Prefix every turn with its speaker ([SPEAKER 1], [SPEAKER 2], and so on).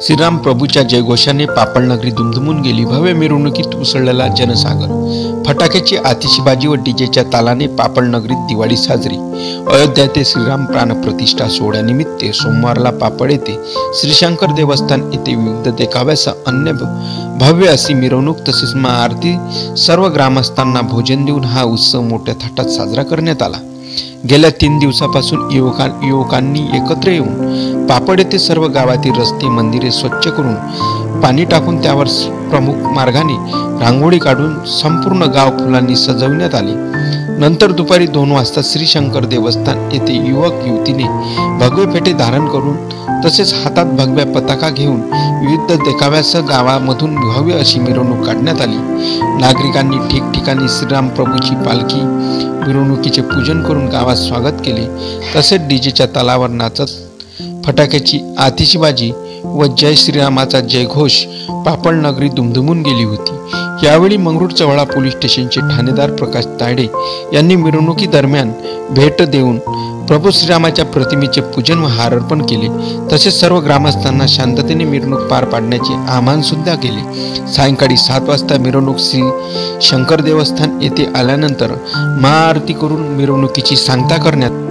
[SPEAKER 1] श्रीराम प्रभूच्या जयघोषाने पापडनगरी दुमदुमून गेली. भव्य मिरवणुकीत उसळलेला जनसागर, फटाक्याची आतिषबाजी व डीजेच्या तालाने पापडनगरीत दिवाळी साजरी. अयोध्या ते श्रीराम प्राणप्रतिष्ठा सोहळ्यानिमित्त सोमवारला पापड येथे श्रीशंकर देवस्थान येथे विविध देखाव्यासह अन्य भव्य अशी मिरवणूक तसेच महाआरती सर्व ग्रामस्थांना भोजन देऊन हा उत्सव मोठ्या थाटात साजरा करण्यात आला. गेल्या 3 दिवसापासून युवकांनी एकत्र येऊन पापड येथे सर्व गावातील रस्ते मंदिरे स्वच्छ करून पाणी टाकून त्यावर प्रमुख मार्गाने रांगोळी काढून संपूर्ण गाव फुलांनी सजवण्यात आले. नंतर दुपारी 2 वाजता श्रीशंकर देवस्थान येथे युवक युवतीने भगवे फेटे धारण करून तसेच हातात भगव्या पताका घेऊन विविध देखाव्यासह गावामधून भव्य अशी मिरवणूक काढण्यात आली. नागरिकांनी ठिकठिकाणी श्रीराम प्रभूची पालखी मिरवणुकीचे पूजन करून गावात स्वागत केले. तसेच डीजेच्या तालावर नाचत फटाक्याची आतिषबाजी व जय श्रीरामाचा जयघोष पापडनगरी दुमदुमून गेली होती. यावेळी मंगरूळ चवळा पोलीस स्टेशनचे ठाणेदार प्रकाश तायडे यांनी मिरवणुकी दरम्यान भेट देऊन प्रभू श्रीरामाच्या प्रतिमेचे पूजन व हार अर्पण केले. तसेच सर्व ग्रामस्थांना शांततेने मिरवणूक पार पाडण्याचे आवाहन सुद्धा केले. सायंकाळी 7 वाजता मिरवणूक श्री शंकर देवस्थान येथे आल्यानंतर महाआरती करून मिरवणुकीची सांगता करण्यात